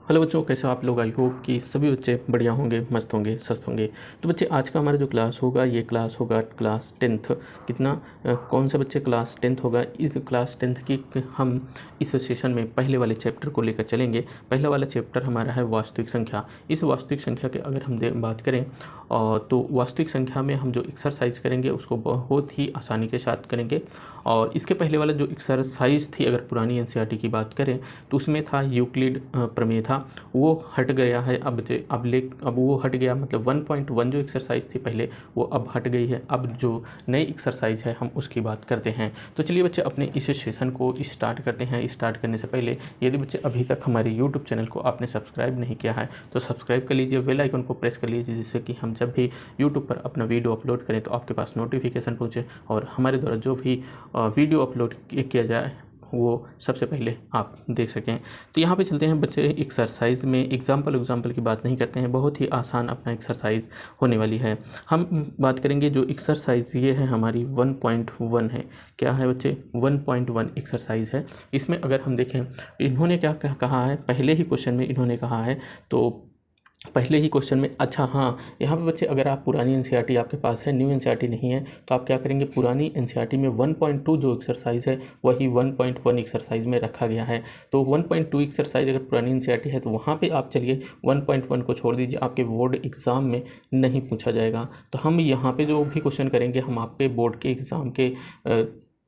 Hello बच्चों, कैसे हो आप लोग। आई होप कि सभी बच्चे बढ़िया होंगे, मस्त होंगे, स्वस्थ होंगे। तो बच्चे आज का हमारा जो क्लास होगा ये क्लास होगा क्लास 10th। कितना कौन सा बच्चे क्लास 10th होगा। इस क्लास 10th की हम इस सेशन में पहले वाले चैप्टर को लेकर चलेंगे। पहला वाला चैप्टर हमारा है वास्तविक संख्या। इस वास्तविक संख्या के अगर हम बात करें तो वास्तविक संख्या में हम जो एक्सरसाइज करेंगे उसको बहुत ही आसानी के साथ करेंगे। और इसके पहले वाला जो एक्सरसाइज थी, अगर पुरानी एनसीईआरटी की बात करें तो उसमें था यूक्लिड प्रमेय था, वो हट गया है। अब वो हट गया, मतलब 1.1 जो एक्सरसाइज थी पहले वो अब हट गई है। अब जो नई एक्सरसाइज है हम उसकी बात करते हैं। तो चलिए बच्चे अपने इस सेशन को स्टार्ट करते हैं। स्टार्ट करने से पहले यदि बच्चे अभी तक हमारे यूट्यूब चैनल को आपने सब्सक्राइब नहीं किया है तो सब्सक्राइब कर लीजिए, बेल आइकन को प्रेस कर लीजिए, जिससे कि हम जब भी यूट्यूब पर अपना वीडियो अपलोड करें तो आपके पास नोटिफिकेशन पहुँचे और हमारे द्वारा जो भी वीडियो अपलोड किया जाए वो सबसे पहले आप देख सकें। तो यहाँ पे चलते हैं बच्चे एक्सरसाइज में। एग्जाम्पल की बात नहीं करते हैं, बहुत ही आसान अपना एक्सरसाइज होने वाली है। हम बात करेंगे जो एक्सरसाइज ये है हमारी 1.1 है। क्या है बच्चे? 1.1 एक्सरसाइज है। इसमें अगर हम देखें इन्होंने क्या कहा है, पहले ही क्वेश्चन में इन्होंने कहा है, तो पहले ही क्वेश्चन में, अच्छा हाँ, यहाँ पे बच्चे अगर आप पुरानी एनसीईआरटी आपके पास है, न्यू एनसीईआरटी नहीं है, तो आप क्या करेंगे, पुरानी एनसीईआरटी में 1.2 जो एक्सरसाइज है वही 1.1 एक्सरसाइज में रखा गया है। तो 1.2 एक्सरसाइज अगर पुरानी एनसीईआरटी है तो वहाँ पे आप चलिए 1.1 को छोड़ दीजिए, आपके बोर्ड एग्ज़ाम में नहीं पूछा जाएगा। तो हम यहाँ पर जो भी क्वेश्चन करेंगे हम आपके बोर्ड के एग्ज़ाम के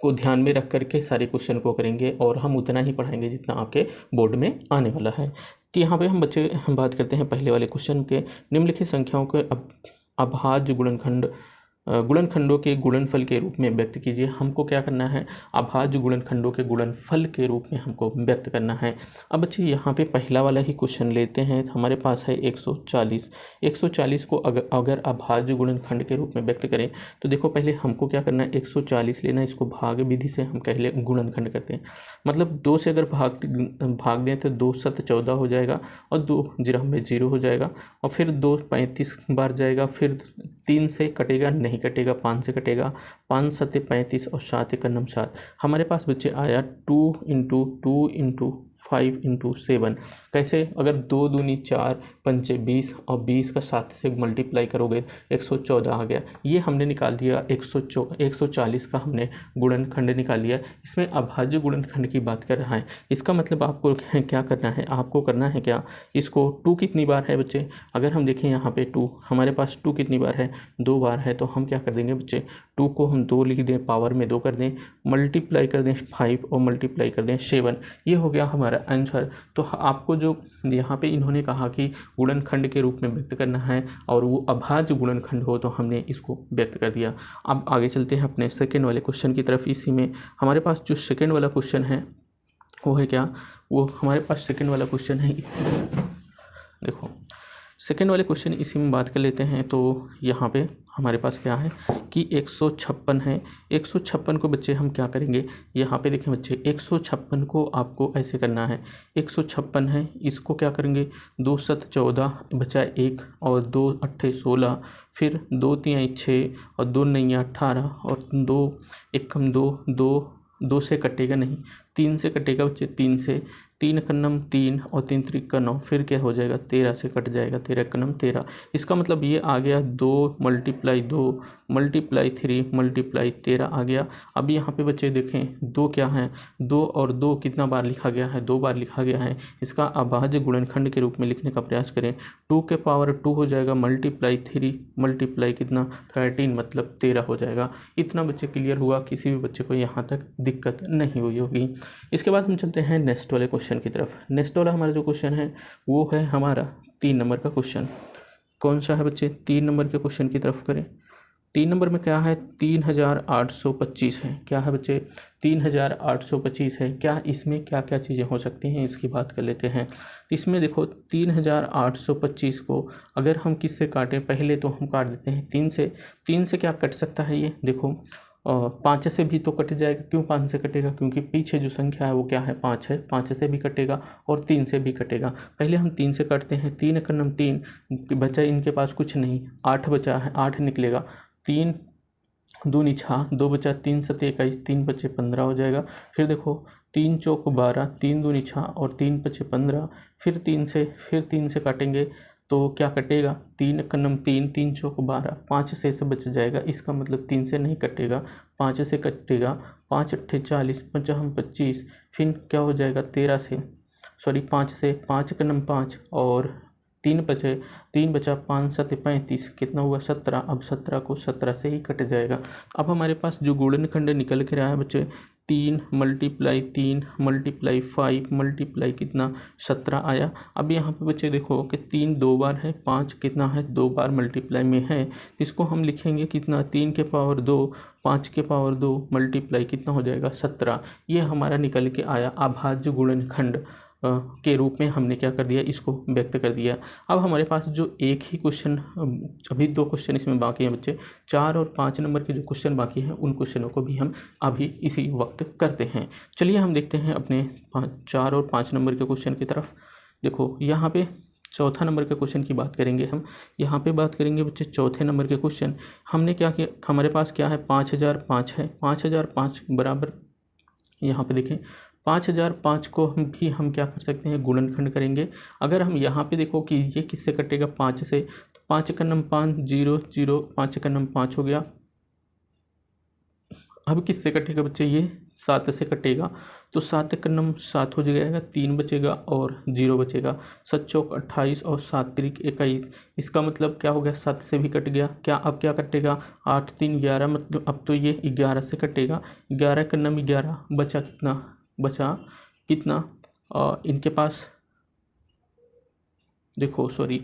को ध्यान में रख करके सारे क्वेश्चन को करेंगे और हम उतना ही पढ़ाएंगे जितना आपके बोर्ड में आने वाला है। कि यहाँ पे हम बच्चे बात करते हैं पहले वाले क्वेश्चन के। निम्नलिखित संख्याओं के अभाज्य गुणनखंडों के गुणनफल के रूप में व्यक्त कीजिए। हमको क्या करना है, अभाज्य गुणनखंडों के गुणनफल के रूप में हमको व्यक्त करना है। अब बच्चे यहाँ पे पहला वाला ही क्वेश्चन लेते हैं। तो हमारे पास है 140 को अगर अभाज्य गुणनखंड के रूप में व्यक्त करें तो देखो पहले हमको क्या करना है, 140 लेना है, इसको भाग विधि से हम पहले गुणनखंड करते हैं। मतलब 2 से अगर भाग दें तो 2 7 14 हो जाएगा और 2 0 में 0 हो जाएगा और फिर 2 35 बार जाएगा, फिर 3 से कटेगा, नहीं कटेगा, 5 से कटेगा, 5 7 35 और 7 1 9 7। हमारे पास बच्चे आया 2 × 2 × 5 × 7। कैसे? अगर 2 दूनी 4, 5 20 और 20 का 7 से मल्टीप्लाई करोगे 114 आ गया। ये हमने निकाल दिया 140 का हमने गुणनखंड निकाल लिया। इसमें अभाज्य गुणनखंड की बात कर रहा है। इसका मतलब आपको क्या करना है, आपको करना है क्या, इसको 2 कितनी बार है बच्चे, अगर हम देखें यहाँ पे 2, हमारे पास 2 कितनी बार है, 2 बार है। तो हम क्या कर देंगे बच्चे, 2 को हम 2 लिख दें, पावर में 2 कर दें, मल्टीप्लाई कर दें 5 और मल्टीप्लाई कर दें 7। ये हो गया हमारा आंसर। तो आपको जो यहाँ पे इन्होंने कहा कि गुणनखंड के रूप में व्यक्त करना है और वो अभाज्य गुणनखंड हो तो हमने इसको व्यक्त कर दिया। अब आगे चलते हैं अपने सेकेंड वाले क्वेश्चन की तरफ। इसी में हमारे पास जो सेकेंड वाला क्वेश्चन है वो है क्या, वो हमारे पास सेकेंड वाला क्वेश्चन है, देखो सेकेंड वाले क्वेश्चन इसी में बात कर लेते हैं। तो यहाँ पे हमारे पास क्या है कि 156 है। 156 को बच्चे हम क्या करेंगे, यहाँ पे देखें बच्चे 156 को आपको ऐसे करना है, 156 है, इसको क्या करेंगे, 2 7 14 बचा 1 और 2 8 16, फिर 2 3 6 और 2 9 18 और 2 1 2 से कटेगा नहीं, 3 से कटेगा बच्चे, 3 से 3 कन्नम 3 और 3 त्रिक 9, फिर क्या हो जाएगा, 13 से कट जाएगा, 13 कन्नम 13। इसका मतलब ये आ गया 2 × 2 × 3 × 13 आ गया। अब यहाँ पे बच्चे देखें 2 क्या है, 2 और 2 कितना बार लिखा गया है, 2 बार लिखा गया है। इसका अभाज्य गुणनखंड के रूप में लिखने का प्रयास करें, 2 के पावर 2 हो जाएगा, मल्टीप्लाई 3 मल्टीप्लाई कितना 13, मतलब 13 हो जाएगा। इतना बच्चे क्लियर हुआ, किसी भी बच्चे को यहाँ तक दिक्कत नहीं हुई होगी। इसके बाद हम चलते हैं नेक्स्ट वाले क्वेश्चन की तरफ। नेक्स्ट वाला हमारा जो क्वेश्चन है वो है हमारा 3 नंबर का क्वेश्चन। कौन सा है बच्चे, 3 नंबर के क्वेश्चन की तरफ करें। 3 नंबर में क्या है, 3825 है। क्या है बच्चे, 3825 है। क्या इसमें क्या क्या चीज़ें हो सकती हैं इसकी बात कर लेते हैं। इसमें देखो 3825 को अगर हम किससे काटें, पहले तो हम काट देते हैं 3 से। 3 से क्या कट सकता है, ये देखो 5 से भी तो कट जाएगा। क्यों 5 से कटेगा, क्योंकि पीछे जो संख्या है वो क्या है, 5 है। 5 से भी कटेगा और 3 से भी कटेगा। पहले हम 3 से काटते हैं, 3 कन्नम 3 बचा, इनके पास कुछ नहीं, 8 बचा है, 8 निकलेगा, 3 दूनी छः, 2 बचा 3 सत्ते 21, 3 बचे 15 हो जाएगा। फिर देखो 3 चौक 12, 3 दूनी छः और 3 बचे 15। फिर 3 से काटेंगे तो क्या कटेगा, 3 कन्नम 3, 3 चौक 12, 5 से बच जाएगा। इसका मतलब 3 से नहीं कटेगा, 5 से कटेगा। 5 अट्ठे 40, 5 हम 25, फिर क्या हो जाएगा 13 से, सॉरी 5 से, 5 कन्नम 5 और 3 बचे, 3 बचा 5 सत्ते 35, कितना हुआ 17। अब 17 को 17 से ही कट जाएगा। अब हमारे पास जो गुणनखंड निकल के रहा है बच्चे, 3 मल्टीप्लाई 3 मल्टीप्लाई 5 मल्टीप्लाई कितना 17 आया। अब यहाँ पे बच्चे देखो कि 3 2 बार है, 5 कितना है 2 बार मल्टीप्लाई में है, इसको हम लिखेंगे कितना 3 के पावर 2 5 के पावर 2 मल्टीप्लाई कितना हो जाएगा 17। ये हमारा निकल के आया अभाज्य गुणनखंड के रूप में हमने क्या कर दिया, इसको व्यक्त कर दिया। अब हमारे पास जो एक ही क्वेश्चन, अभी 2 क्वेश्चन इसमें बाकी हैं बच्चे, 4 और 5 नंबर के जो क्वेश्चन बाकी हैं उन क्वेश्चनों को भी हम अभी इसी वक्त करते हैं। चलिए हम देखते हैं अपने 4 और 5 नंबर के क्वेश्चन की तरफ। देखो यहाँ पे चौथा नंबर के क्वेश्चन की बात करेंगे हम। यहाँ पे बात करेंगे बच्चे चौथे नंबर के क्वेश्चन। हमने क्या किया, हमारे पास क्या है 5005 है। 5005 बराबर, यहाँ पे देखें 5005 को हम क्या कर सकते हैं, गुणनखंड करेंगे। अगर हम यहाँ पे देखो कि ये किससे कटेगा 5 से, तो 5 का नम 5 0 0, 5 का नम 5 हो गया। अब किससे कटेगा बच्चे, ये 7 से कटेगा, तो 7 का नम 7 हो जाएगा, 3 बचेगा और 0 बचेगा। 7 चौक 28 और 7 त्रिक 21, इसका मतलब क्या हो गया 7 से भी कट गया। क्या अब क्या कटेगा 8 3 11, मतलब अब तो ये 11 से कटेगा। 11 का नम 11, बचा कितना इनके पास, देखो सॉरी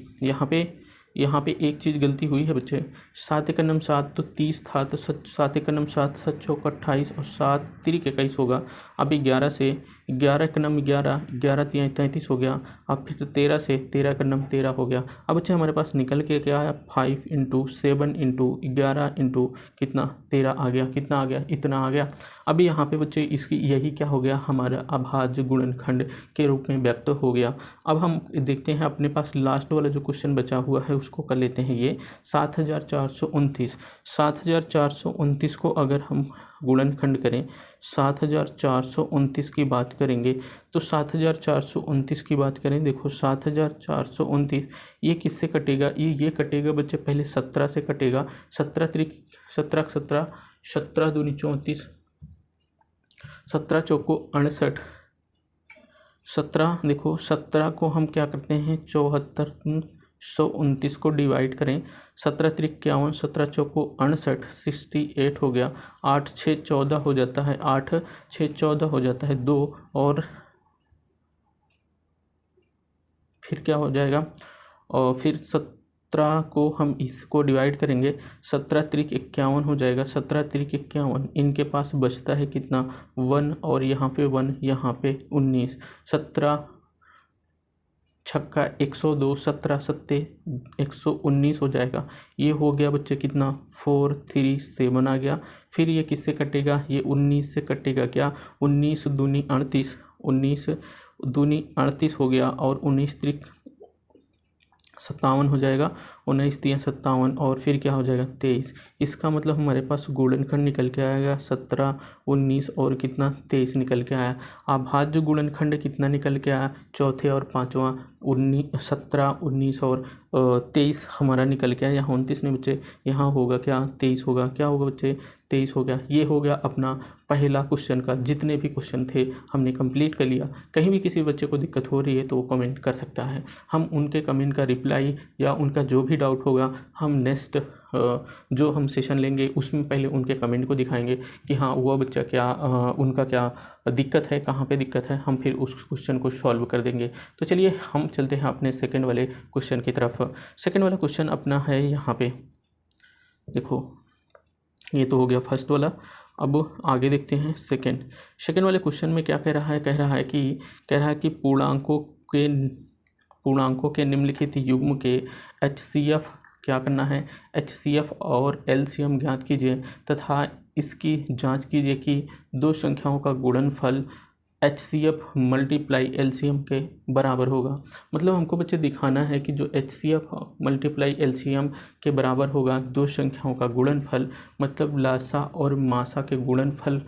यहाँ पे एक चीज़ गलती हुई है बच्चे। 7 का नम 7 तो 30 था, तो 7 का नम 7, 7 चौक 28 और 7 त्रिक 21 होगा। अब 11 से, 11 का नम 11, 11 3 33 हो गया। अब फिर 13 से, 13 का नम 13 हो गया। अब बच्चे हमारे पास निकल के क्या आया 5 × 7 × 11 × कितना 13 आ गया। कितना आ गया, इतना आ गया। अभी यहाँ पे बच्चे इसकी यही क्या हो गया, हमारा अभाज्य गुणनखंड के रूप में व्यक्त हो गया। अब हम देखते हैं अपने पास लास्ट वाला जो क्वेश्चन बचा हुआ है उसको कर लेते हैं। ये 7429, 7429 को अगर हम गुणनखंड करें, 7429 की बात करेंगे, तो 7429 की बात करें, देखो 7429 ये किससे कटेगा, ये कटेगा बच्चे पहले 17 से कटेगा। 17 त्रिक 17 17, 17 दूनी 34, 17 चौको 68, 17 देखो 17 को हम क्या करते हैं 7429 को डिवाइड करें, 17 त्रिक 51, 17 चौको 68, 68 हो गया। 8 6 14 हो जाता है, 8 6 14 हो जाता है 2, और फिर क्या हो जाएगा, और फिर 17 को हम इसको डिवाइड करेंगे, 17 त्रिक 51 हो जाएगा। 17 त्रिक 51, इनके पास बचता है कितना 1, और यहाँ पे 1, यहाँ पे 19, 17 छक्का 102, 17 सत्ते 119 हो जाएगा। ये हो गया बच्चे कितना 4 3 7 आ गया। फिर ये किससे कटेगा, ये 19 से कटेगा। क्या 19 दूनी 38, 19 दूनी 38 हो गया, और 19 त्रिक 57 हो जाएगा, 19 3 57, और फिर क्या हो जाएगा 23। इसका मतलब हमारे पास गुणनखंड निकल के आएगा 17 19 और कितना 23 निकल के आया। अभाज्य गुणनखंड कितना निकल के आया, चौथे और पांचवा 17 19 और 23 हमारा निकल के आया। यहाँ 29 नहीं बच्चे, यहाँ होगा क्या 23 होगा। क्या होगा बच्चे 23 हो गया। ये हो गया अपना पहला क्वेश्चन का, जितने भी क्वेश्चन थे हमने कंप्लीट कर लिया। कहीं भी किसी बच्चे को दिक्कत हो रही है तो वो कमेंट कर सकता है, हम उनके कमेंट का रिप्लाई या उनका जो भी डाउट होगा हम नेक्स्ट जो हम सेशन लेंगे उसमें पहले उनके कमेंट को दिखाएंगे कि हाँ वो बच्चा क्या उनका क्या दिक्कत है, कहाँ पे दिक्कत है, हम फिर उस क्वेश्चन को सॉल्व कर देंगे। तो चलिए हम चलते हैं अपने सेकंड वाले क्वेश्चन की तरफ। सेकंड वाला क्वेश्चन अपना है यहाँ पे, देखो ये तो हो गया फर्स्ट वाला। अब आगे देखते हैं सेकंड वाले क्वेश्चन में क्या कह रहा है, कह रहा है कि पूर्णांकों के निम्नलिखित युग्म के HCF क्या करना है, HCF और LCM ज्ञात कीजिए तथा इसकी जांच कीजिए कि दो संख्याओं का गुणनफल H C F multiply L C M के बराबर होगा। मतलब हमको बच्चे दिखाना है कि जो H C F multiply L C M के बराबर होगा दो संख्याओं का गुणनफल, मतलब लासा और मासा के गुणनफल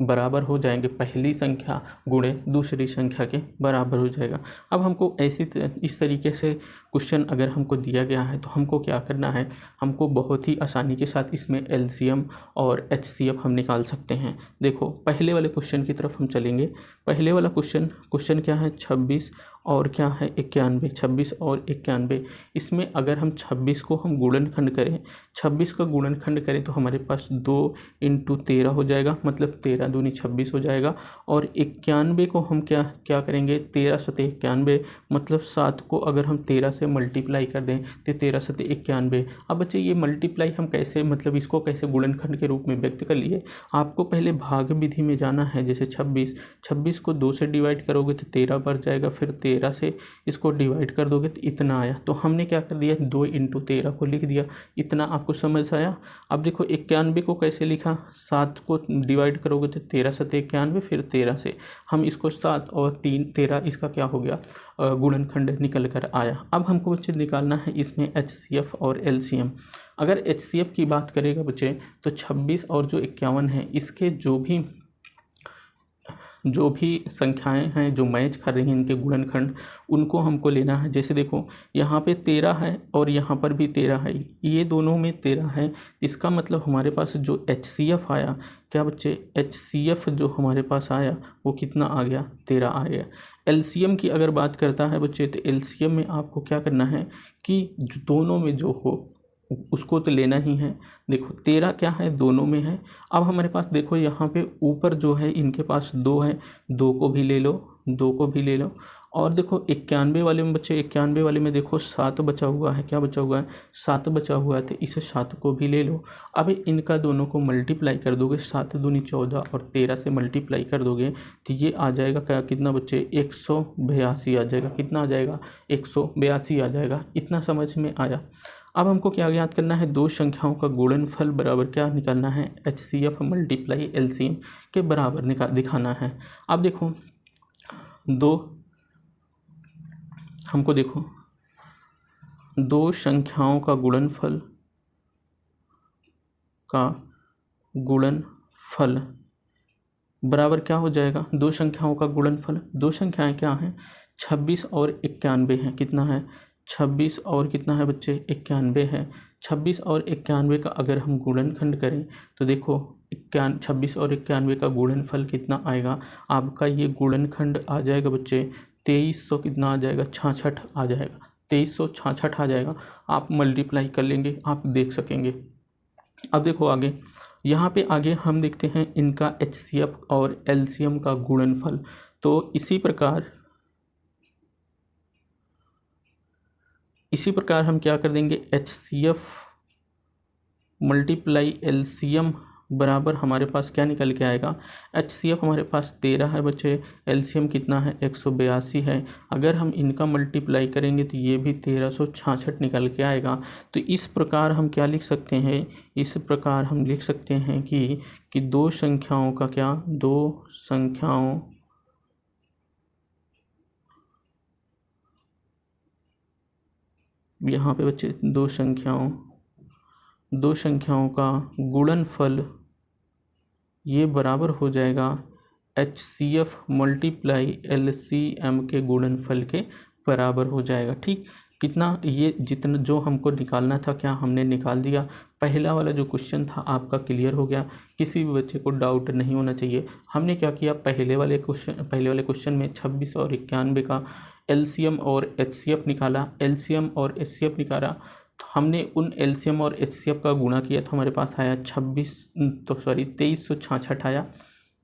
बराबर हो जाएंगे, पहली संख्या गुणे दूसरी संख्या के बराबर हो जाएगा। अब हमको इस तरीके से क्वेश्चन अगर हमको दिया गया है तो हमको क्या करना है, हमको बहुत ही आसानी के साथ इसमें एलसीएम और एचसीएफ हम निकाल सकते हैं। देखो पहले वाले क्वेश्चन की तरफ हम चलेंगे। पहले वाला क्वेश्चन क्या है, 26 और क्या है 91, 26 और 91। इसमें अगर हम 26 को हम गुणनखंड करें, 26 का गुणनखंड करें तो हमारे पास 2 × 13 हो जाएगा, मतलब 13 दूनी 26 हो जाएगा। और 91 को हम क्या करेंगे, 13 सते 91, मतलब 7 को अगर हम 13 से मल्टीप्लाई कर दें तो 13 सते 91। अब बच्चे ये मल्टीप्लाई हम कैसे, मतलब इसको कैसे गुणनखंड के रूप में व्यक्त कर लिए, आपको पहले भाग विधि में जाना है। जैसे 26 को 2 से डिवाइड करोगे तो 13 बढ़ जाएगा, फिर 13 से इसको डिवाइड कर दोगे तो इतना आया। तो हमने क्या कर दिया, 2 × 13 को लिख दिया। इतना आपको समझ आया। अब देखो 91 को कैसे लिखा, 7 को डिवाइड करोगे तो 13 सते 91, फिर 13 से हम इसको 7 और 3 13, इसका क्या हो गया, गुणनखंड निकल कर आया। अब हमको बच्चे निकालना है इसमें एचसीएफ और एलसीएम। अगर एचसीएफ की बात करेगा बच्चे तो 26 और जो 51 है, इसके जो भी संख्याएं हैं जो मैच कर रही हैं इनके गुणनखंड, उनको हमको लेना है। जैसे देखो यहाँ पे 13 है और यहाँ पर भी 13 है, ये दोनों में 13 है। इसका मतलब हमारे पास जो एचसीएफ आया, क्या बच्चे, एचसीएफ जो हमारे पास आया वो कितना आ गया, 13 आ गया। एलसीएम की अगर बात करता है बच्चे तो एलसीएम में आपको क्या करना है कि दोनों में जो हो उसको तो लेना ही है। देखो 13 क्या है, दोनों में है। अब हमारे पास देखो यहाँ पे ऊपर जो है इनके पास 2 है, 2 को भी ले लो, 2 को भी ले लो। और देखो 91 वाले में बच्चे, 91 वाले में देखो 7 बचा हुआ है, क्या बचा हुआ है, 7 बचा हुआ है, तो इसे 7 को भी ले लो। अब इनका दोनों को मल्टीप्लाई कर दोगे, 7 दूनी 14 और 13 से मल्टीप्लाई कर दोगे तो ये आ जाएगा क्या, कितना बच्चे, 182 आ जाएगा। कितना आ जाएगा, 182 आ जाएगा। इतना समझ में आया। अब हमको क्या याद करना है, दो संख्याओं का गुणनफल बराबर क्या निकालना है, एचसीएफ मल्टीप्लाई एलसीएम के बराबर दिखाना है। अब देखो दो संख्याओं का गुणनफल बराबर क्या हो जाएगा, दो संख्याओं का गुणनफल। दो संख्याएं क्या हैं, 26 और 91 हैं। कितना है, 26 और कितना है बच्चे, 91 है। 26 और 91 का अगर हम गुणनखंड करें तो देखो 26 और 91 का गुणनफल कितना आएगा, आपका ये गुणनखंड आ जाएगा बच्चे 2300 कितना आ जाएगा, 66 आ जाएगा, 2366 आ जाएगा। आप मल्टीप्लाई कर लेंगे, आप देख सकेंगे। अब देखो आगे, यहाँ पे आगे हम देखते हैं इनका एचसीएफ और एलसीएम का गुणनफल। तो इसी प्रकार हम क्या कर देंगे, एचसीएफ मल्टीप्लाई एलसीएम बराबर हमारे पास क्या निकल के आएगा, एचसीएफ हमारे पास 13 है बच्चे, एलसीएम कितना है, 182 है। अगर हम इनका मल्टीप्लाई करेंगे तो ये भी 1366 निकल के आएगा। तो इस प्रकार हम क्या लिख सकते हैं, इस प्रकार हम लिख सकते हैं कि दो संख्याओं का क्या, दो संख्याओं यहाँ पे बच्चे दो संख्याओं का गुणनफल ये बराबर हो जाएगा एचसीएफ मल्टीप्लाई एलसीएम के गुणनफल के बराबर हो जाएगा। ठीक, कितना, ये जितना जो हमको निकालना था क्या हमने निकाल दिया। पहला वाला जो क्वेश्चन था आपका क्लियर हो गया, किसी भी बच्चे को डाउट नहीं होना चाहिए। हमने क्या किया, पहले वाले क्वेश्चन में 26 और 91 का एलसीएम और एचसीएफ निकाला, एलसीएम और एचसीएफ निकाला। तो हमने उन एलसीएम और एचसीएफ का गुणा किया तो हमारे पास आया 2366 आया।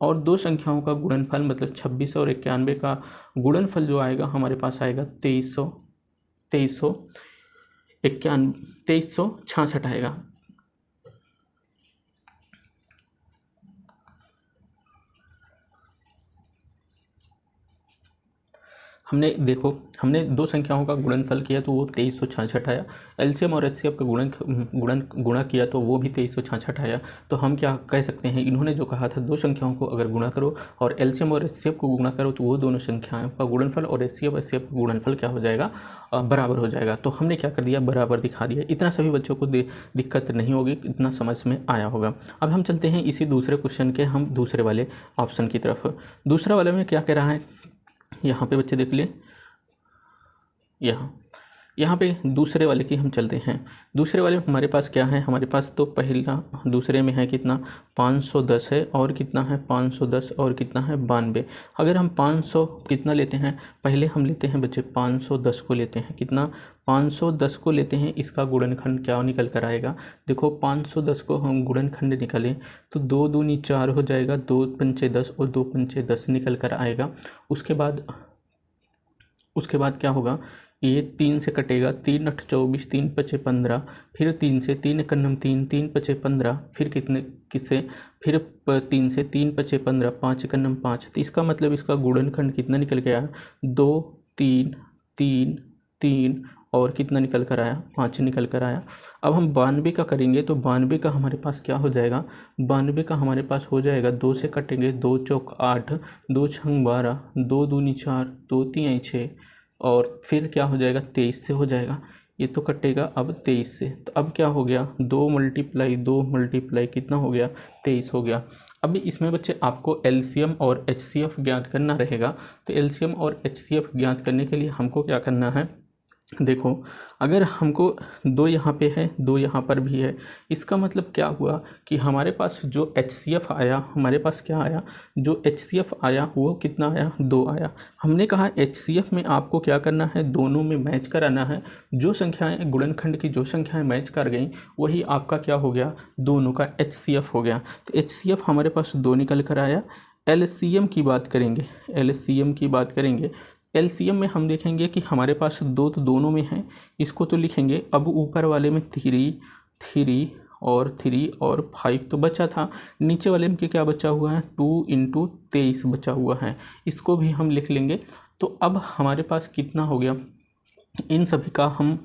और दो संख्याओं का गुणनफल मतलब 26 और 91 का गुणनफल जो आएगा हमारे पास आएगा 2366 आएगा। हमने देखो, हमने दो संख्याओं का गुणनफल किया तो वो 2366 आया। एलसीएम और एचसीएफ का गुणा किया तो वो भी 2366 आया। तो हम क्या कह सकते हैं, इन्होंने जो कहा था दो संख्याओं को अगर गुणा करो और एलसीएम और एचसीएफ को गुणा करो तो वो दोनों संख्याओं का गुणनफल और एचसीएफ का गुणनफल क्या हो जाएगा, बराबर हो जाएगा। तो हमने क्या कर दिया, बराबर दिखा दिया। इतना सभी बच्चों को दिक्कत नहीं होगी, इतना समझ में आया होगा। अब हम चलते हैं इसी दूसरे क्वेश्चन के हम दूसरे वाले ऑप्शन की तरफ। दूसरा वाले में क्या कह रहा है, यहाँ पे बच्चे देख लिए, यहाँ पे दूसरे वाले की हम चलते हैं। दूसरे वाले में हमारे पास क्या है, हमारे पास तो पहला दूसरे में है कितना 510 है और कितना है 510 और कितना है 92। अगर हम 500 कितना लेते हैं, पहले हम लेते हैं बच्चे 510 को लेते हैं, कितना 510 को लेते हैं, इसका गुणनखंड क्या निकल कर आएगा। देखो 510 को हम गुणनखंड निकालें तो 2 दूनी 4 हो जाएगा, 2 पंचे 10 और 2 पंचे 10 निकल कर आएगा। उसके बाद क्या होगा, ये 3 से कटेगा, 3 8 24, 3 5 15, फिर 3 से 3 1 3, 3 5 15, फिर किससे फिर 3 से 3 5 15, 5 1 5। तो इसका मतलब इसका गुणनखंड कितना निकल के आया, 2 3 3 3 और कितना निकल कर आया, 5 निकल कर आया। अब हम 92 का करेंगे तो 92 का हमारे पास क्या हो जाएगा, 92 का हमारे पास हो जाएगा, 2 से कटेंगे, 2 चौक 8, 2 छंग 12, 2 दूनी 4, 2 तीन 6 और फिर क्या हो जाएगा 23 से हो जाएगा। ये तो कटेगा अब 23 से, तो अब क्या हो गया 2 मल्टीप्लाई कितना हो गया 23 हो गया। अभी इसमें बच्चे आपको एलसीएम और एचसीएफ ज्ञात करना रहेगा। तो एलसीएम और एचसीएफ ज्ञात करने के लिए हमको क्या करना है, देखो अगर हमको 2 यहाँ पे है, 2 यहाँ पर भी है, इसका मतलब क्या हुआ कि हमारे पास जो HCF आया, हमारे पास क्या आया, जो HCF आया वो कितना आया, 2 आया। हमने कहा HCF में आपको क्या करना है, दोनों में मैच कराना है। जो संख्याएं गुणनखंड की जो संख्याएं मैच कर गई वही आपका क्या हो गया, दोनों का HCF हो गया। तो HCF हमारे पास 2 निकल कर आया। LCM की बात करेंगे, LCM की बात करेंगे, एलसीएम में हम देखेंगे कि हमारे पास 2 तो दोनों में है, इसको तो लिखेंगे। अब ऊपर वाले में 3 और 5 तो बचा था, नीचे वाले में क्या बचा हुआ है, 2 × 23 बचा हुआ है, इसको भी हम लिख लेंगे। तो अब हमारे पास कितना हो गया, इन सभी का हम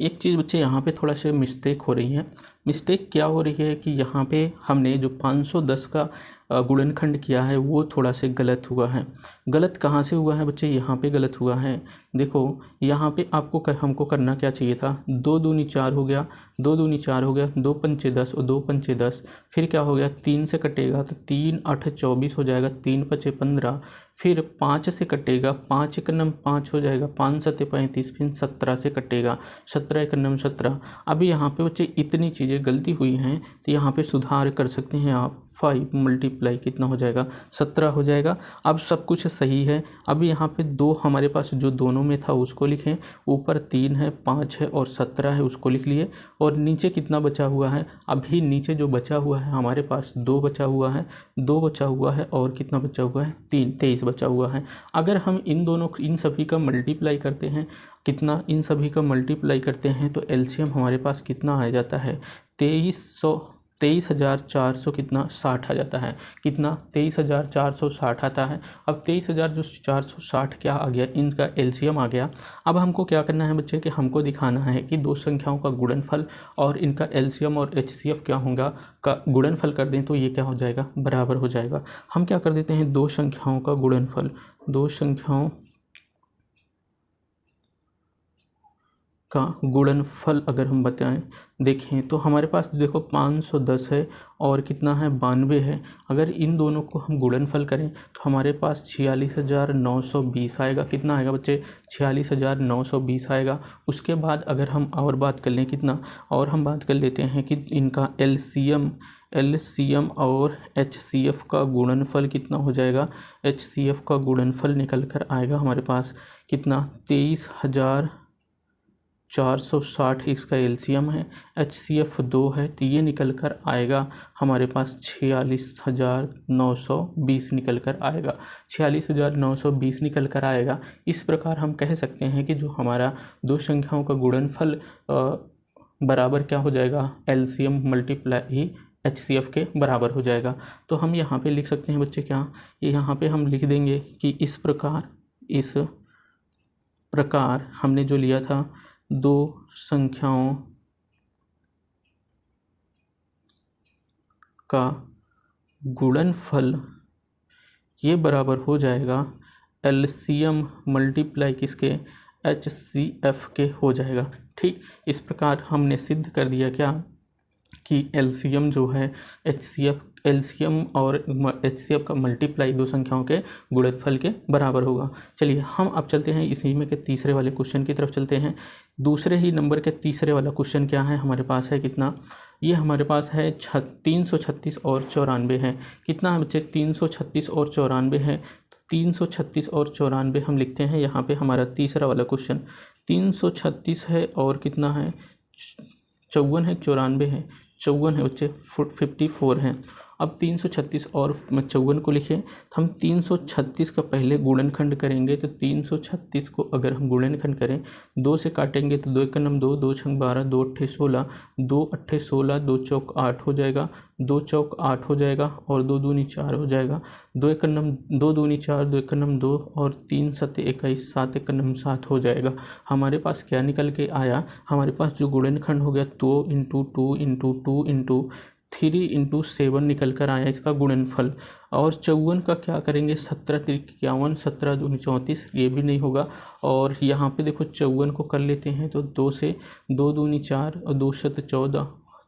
एक चीज़ बच्चे यहाँ पे थोड़ा सा मिस्टेक हो रही है। मिस्टेक क्या हो रही है कि यहाँ पे हमने जो 510 का गुणनखंड किया है वो थोड़ा से गलत हुआ है। गलत कहाँ से हुआ है बच्चे, यहाँ पे गलत हुआ है। देखो यहाँ पे आपको हमको करना क्या चाहिए था, 2 दूनी 4 हो गया, 2 दूनी 4 हो गया, 2 पंचे 10 और 2 पंचे 10, फिर क्या हो गया 3 से कटेगा तो 3 8 24 हो जाएगा, 3 5 15, फिर 5 से कटेगा, 5 1 5 हो जाएगा, 5 7 35, फिर 17 से कटेगा, 17 1 17। अभी यहाँ पे बच्चे इतनी चीज़ें गलती हुई हैं तो यहाँ पे सुधार कर सकते हैं आप। 5 मल्टीप्लाई कितना हो जाएगा, 17 हो जाएगा। अब सब कुछ सही है। अब यहाँ पे 2 हमारे पास जो दोनों में था उसको लिखें, ऊपर 3 है, 5 है और 17 है, उसको लिख लिए। और नीचे कितना बचा हुआ है, अभी नीचे जो बचा हुआ है हमारे पास 2 बचा हुआ है, 2 बचा हुआ है और कितना बचा हुआ है, 23 बचा हुआ है। अगर हम इन सभी का मल्टीप्लाई करते हैं, कितना, इन सभी का मल्टीप्लाई करते हैं तो एलसीएम हमारे पास कितना आ जाता है, 23,400 कितना 60 आ जाता है। कितना, 23,460 आता है। अब 23,460 क्या आ गया, इनका एलसीएम आ गया। अब हमको क्या करना है बच्चे कि हमको दिखाना है कि दो संख्याओं का गुणनफल और इनका एलसीएम और एचसीएफ क्या होगा का गुणनफल कर दें तो ये क्या हो जाएगा, बराबर हो जाएगा। हम क्या कर देते हैं, दो संख्याओं का गुणनफल, दो संख्याओं का गुणनफल अगर हम बताएं देखें तो हमारे पास देखो 510 है और कितना है 92 है। अगर इन दोनों को हम गुणनफल करें तो हमारे पास 46,920 आएगा। कितना आएगा बच्चे, 46,920 आएगा। उसके बाद अगर हम और बात कर लें कितना, और हम बात कर लेते हैं कि इनका एलसीएम और एचसीएफ का गुणनफल कितना हो जाएगा। एचसीएफ का गुणनफल निकल कर आएगा हमारे पास कितना, 460 इसका एलसीएम है, HCF 2 है, तो ये निकल कर आएगा हमारे पास 46,920 निकल कर आएगा, 46,920 निकल कर आएगा। इस प्रकार हम कह सकते हैं कि जो हमारा दो संख्याओं का गुणनफल बराबर क्या हो जाएगा, LCM मल्टीप्लाई HCF के बराबर हो जाएगा। तो हम यहाँ पे लिख सकते हैं बच्चे क्या, यहाँ पे हम लिख देंगे कि इस प्रकार हमने जो लिया था दो संख्याओं का गुणनफल ये बराबर हो जाएगा LCM मल्टीप्लाई किसके, HCF के हो जाएगा। ठीक, इस प्रकार हमने सिद्ध कर दिया क्या कि LCM जो है LCM और HCF का मल्टीप्लाई दो संख्याओं के गुणनफल के बराबर होगा। चलिए हम अब चलते हैं इसी में के तीसरे वाले क्वेश्चन की तरफ चलते हैं। दूसरे ही नंबर के तीसरे वाला क्वेश्चन क्या है हमारे पास है, कितना, ये हमारे पास है 336 और 94 है। कितना है बच्चे, 336 और 94 है। 336 और 94 हम लिखते हैं यहाँ पे हमारा तीसरा वाला क्वेश्चन। 336 है और कितना है, 54 है, 94 है, 54 है बच्चे, 54 है। अब 336 और 54 को लिखें तो हम 336 का पहले गुणनखंड करेंगे। तो 336 को अगर हम गुणनखंड करें, 2 से काटेंगे तो 2 एक नम 2, 2 छंग 12, 2 अट्ठे 16, 2 अट्ठे 16, 2 चौक 8 हो जाएगा, 2 चौक 8 हो जाएगा और 2 दूनी 4 हो जाएगा। 2 एक नम 2 दूनी 4, 2 एक नम 2 और 3 सत्ते 21, 7 एक नम 7 हो जाएगा। हमारे पास क्या निकल के आया, हमारे पास जो गुणनखंड हो गया 2 इंटू 2 इंटू 2 इंटू 3 इंटू 7 निकल कर आया इसका गुणनफल। और 54 का क्या करेंगे, 17 त्रिक 51, 17 दूनी 34, ये भी नहीं होगा। और यहाँ पे देखो 54 को कर लेते हैं तो 2 से 2 दूनी 4 और 2 शत 14,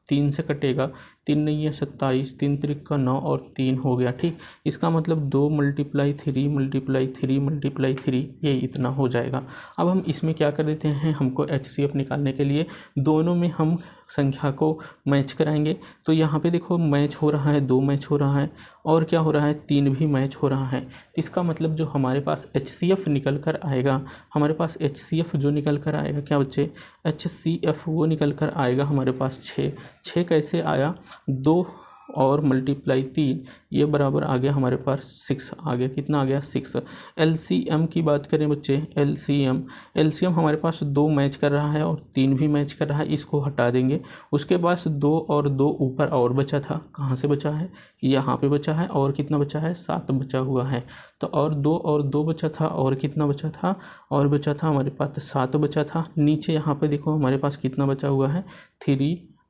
3 से कटेगा, 3 नहीं है 27, 3 त्रिक का 9 और 3 हो गया। ठीक, इसका मतलब 2 मल्टीप्लाई 3 मल्टीप्लाई 3 मल्टीप्लाई 3 ये इतना हो जाएगा। अब हम इसमें क्या कर देते हैं, हमको HCF निकालने के लिए दोनों में हम संख्या को मैच कराएंगे। तो यहाँ पे देखो मैच हो रहा है, 2 मैच हो रहा है और क्या हो रहा है, 3 भी मैच हो रहा है। तो इसका मतलब जो हमारे पास HCF निकल कर आएगा, हमारे पास HCF जो निकल कर आएगा क्या बच्चे, HCF वो निकल कर आएगा हमारे पास 6 कैसे आया, 2 और मल्टीप्लाई 3 ये बराबर आ गया हमारे पास 6 आ गया। कितना आ गया, 6। LCM की बात करें बच्चे, LCM हमारे पास 2 मैच कर रहा है और 3 भी मैच कर रहा है, इसको हटा देंगे। उसके पास 2 और 2 ऊपर और बचा था, कहाँ से बचा है, यहाँ पे बचा है और कितना बचा है, 7 बचा हुआ है। तो और 2 बचा था और कितना बचा था, और बचा था हमारे पास 7 बचा था। नीचे यहाँ पे देखो हमारे पास कितना बचा हुआ है,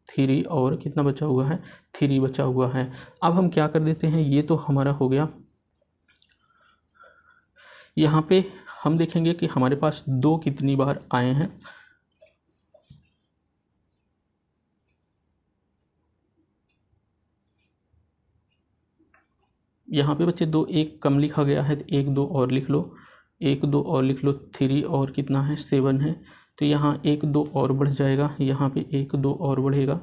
3 और कितना बचा हुआ है, 3 बचा हुआ है। अब हम क्या कर देते हैं, ये तो हमारा हो गया। यहाँ पे हम देखेंगे कि हमारे पास 2 कितनी बार आए हैं। यहाँ पे बच्चे 2 एक कम लिखा गया है, तो 1 2 और लिख लो, 1 2 और लिख लो, 3 और कितना है, 7 है। तो यहाँ 1 2 और बढ़ जाएगा, यहाँ पे 1 2 और बढ़ेगा,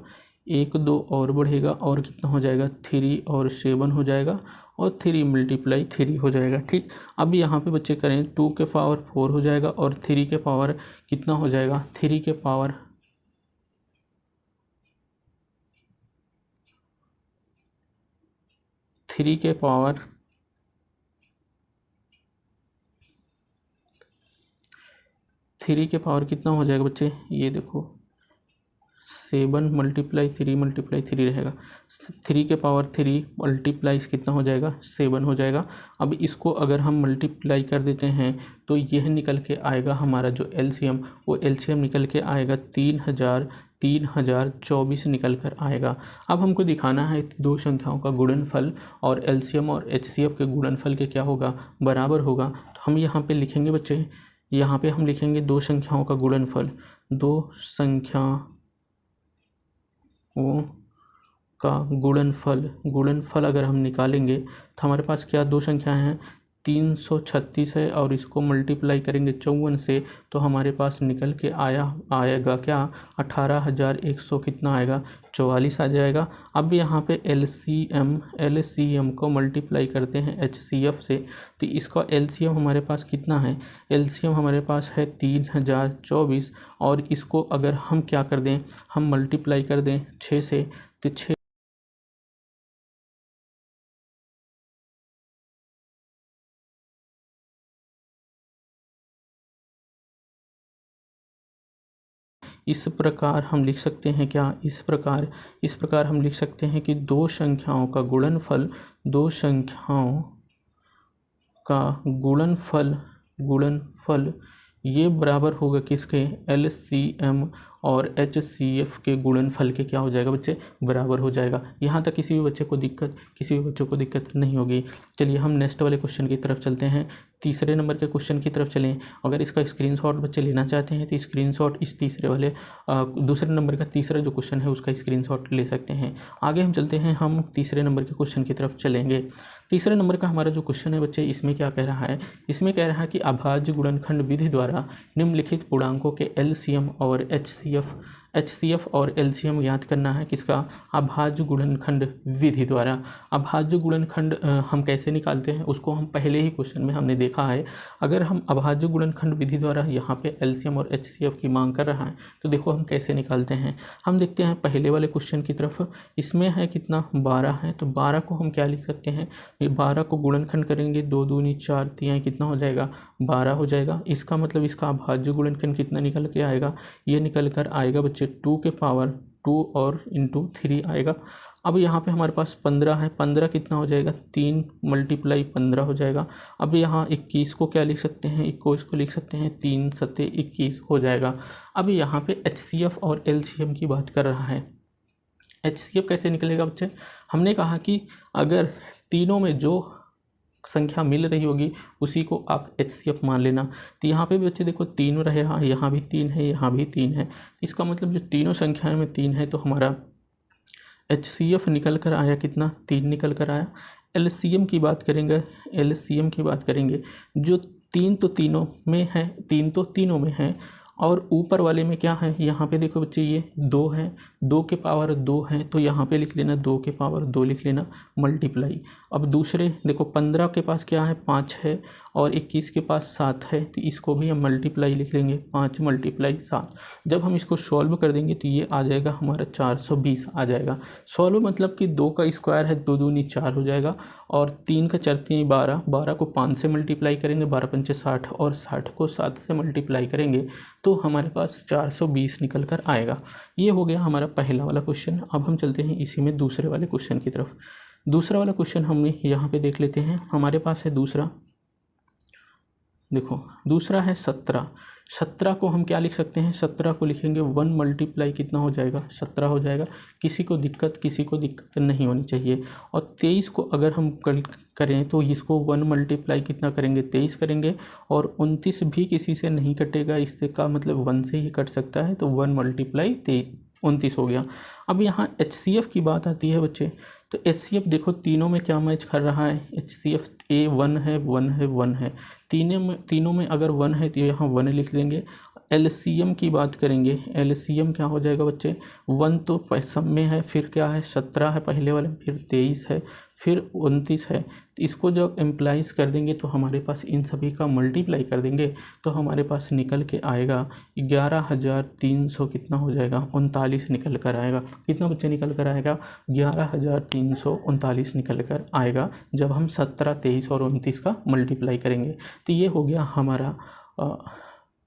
1 2 और बढ़ेगा और कितना हो जाएगा, 3 और 7 हो जाएगा और 3 मल्टीप्लाई 3 हो जाएगा। ठीक, अब यहाँ पे बच्चे करें 2 के पावर 4 हो जाएगा और 3 के पावर कितना हो जाएगा, 3 के पावर 3 के पावर 3 के पावर कितना हो जाएगा बच्चे, ये देखो 7 मल्टीप्लाई 3 रहेगा, 3 के पावर 3 मल्टीप्लाई कितना हो जाएगा, 7 हो जाएगा। अब इसको अगर हम मल्टीप्लाई कर देते हैं तो यह निकल के आएगा हमारा जो LCM, वो LCM निकल के आएगा 3024 निकल कर आएगा। अब हमको दिखाना है दो संख्याओं का गुणनफल और LCM और HCF के गुणनफल के क्या होगा, बराबर होगा। तो हम यहाँ पे लिखेंगे बच्चे, यहाँ पे हम लिखेंगे दो संख्याओं का गुणनफल, दो संख्याओं का गुणनफल अगर हम निकालेंगे तो हमारे पास क्या दो संख्याएं हैं, 336 है और इसको मल्टीप्लाई करेंगे 54 से तो हमारे पास निकल के आएगा क्या 18,100 कितना आएगा 44 आ जाएगा। अब यहाँ पे LCM को मल्टीप्लाई करते हैं HCF से, तो इसका LCM हमारे पास कितना है, LCM हमारे पास है 3024 और इसको अगर हम क्या कर दें, हम मल्टीप्लाई कर दें 6 से, तो 6 इस प्रकार हम लिख सकते हैं क्या, इस प्रकार हम लिख सकते हैं कि दो संख्याओं का गुणनफल ये बराबर होगा किसके, LCM और HCF के गुणनफल के क्या हो जाएगा बच्चे, बराबर हो जाएगा। यहाँ तक किसी भी बच्चे को दिक्कत नहीं होगी। चलिए हम नेक्स्ट वाले क्वेश्चन की तरफ चलते हैं, तीसरे नंबर के क्वेश्चन की तरफ चलें। अगर इसका स्क्रीनशॉट बच्चे लेना चाहते हैं तो स्क्रीनशॉट इस दूसरे नंबर का तीसरा जो क्वेश्चन है उसका स्क्रीनशॉट ले सकते हैं। आगे हम चलते हैं, हम तीसरे नंबर के क्वेश्चन की तरफ चलेंगे। तीसरे नंबर का हमारा जो क्वेश्चन है बच्चे, इसमें क्या कह रहा है, इसमें कह रहा है कि अभाज्य गुणनखंड विधि द्वारा निम्नलिखित पूर्णांकों के LCM और HCF और LCM ज्ञात करना है किसका, अभाज्य गुणनखंड विधि द्वारा। अभाज्य गुणनखंड हम कैसे निकालते हैं उसको हम पहले ही क्वेश्चन में हमने देखा है। अगर हम अभाज्य गुणनखंड विधि द्वारा यहाँ पे LCM और HCF की मांग कर रहा है तो देखो हम कैसे निकालते हैं। हम देखते हैं पहले वाले क्वेश्चन की तरफ, इसमें है कितना 12 है, तो 12 को हम क्या लिख सकते हैं, ये 12 को गुणनखंड करेंगे 2 दूनी 4 तिहाई कितना हो जाएगा 12 हो जाएगा। इसका मतलब इसका अभाज्य गुणनखंड कितना निकल के आएगा, ये निकल कर आएगा बच्चे 2 के पावर 2 और इंटू 3 आएगा। अब यहाँ पे हमारे पास 15 है, 15 कितना हो जाएगा 3 मल्टीप्लाई 15 हो जाएगा। अब यहाँ 21 को क्या लिख सकते हैं, 21 को लिख सकते हैं 3 सत्ते 21 हो जाएगा। अब यहाँ पे HCF और LCM की बात कर रहा है। HCF कैसे निकलेगा बच्चे, हमने कहा कि अगर तीनों में जो संख्या मिल रही होगी उसी को आप HCF मान लेना। तो यहाँ पे भी बच्चे देखो 3 रहेगा, यहाँ भी 3 है, यहाँ भी 3 है, इसका मतलब जो तीनों संख्याएं में 3 है तो हमारा HCF निकल कर आया कितना 3 निकल कर आया। LCM की बात करेंगे, जो 3 तो तीनों में है और ऊपर वाले में क्या है, यहाँ पे देखो बच्चे ये 2 है, 2 के पावर 2 है तो यहाँ पे लिख लेना 2 के पावर 2 लिख लेना मल्टीप्लाई। अब दूसरे देखो 15 के पास क्या है 5 है और 21 के पास 7 है, तो इसको भी हम मल्टीप्लाई लिख लेंगे 5 मल्टीप्लाई 7। जब हम इसको सॉल्व कर देंगे तो ये आ जाएगा हमारा 420 आ जाएगा। सॉल्व मतलब कि 2 का स्क्वायर है 2 दूनी 4 हो जाएगा और 3 का 4 3 12, 12 को 5 से मल्टीप्लाई करेंगे 12 पंचे 60 और 60 को 7 से मल्टीप्लाई करेंगे तो हमारे पास 420 निकल कर आएगा। ये हो गया हमारा पहला वाला क्वेश्चन। अब हम चलते हैं इसी में दूसरे वाले क्वेश्चन की तरफ। दूसरा वाला क्वेश्चन हमने यहाँ पे देख लेते हैं। हमारे पास है दूसरा, देखो दूसरा है 17 को हम क्या लिख सकते हैं, 17 को लिखेंगे 1 मल्टीप्लाई कितना हो जाएगा 17 हो जाएगा। किसी को दिक्कत नहीं होनी चाहिए। और 23 को अगर हम करें तो इसको 1 मल्टीप्लाई कितना करेंगे 23 करेंगे और 29 भी किसी से नहीं कटेगा, इससे का मतलब 1 से ही कट सकता है तो 1 मल्टीप्लाई 29 हो गया। अब यहाँ HCF की बात आती है बच्चे, तो HCF देखो तीनों में क्या मैच कर रहा है, HCF A 1 है 1 है 1 है, तीनों में अगर 1 है तो यहाँ 1 लिख देंगे। LCM की बात करेंगे, LCM क्या हो जाएगा बच्चे, 1 तो सब में है, फिर क्या है 17 है पहले वाले, फिर 23 है, फिर 29 है। तो इसको जब एम्प्लाइज कर देंगे तो हमारे पास इन सभी का मल्टीप्लाई कर देंगे तो हमारे पास निकल के आएगा 11,300 कितना हो जाएगा 39 निकल कर आएगा। कितना बच्चे निकल कर आएगा 11,339 निकल कर आएगा जब हम 17, 23 और 29 का मल्टीप्लाई करेंगे। तो ये हो गया हमारा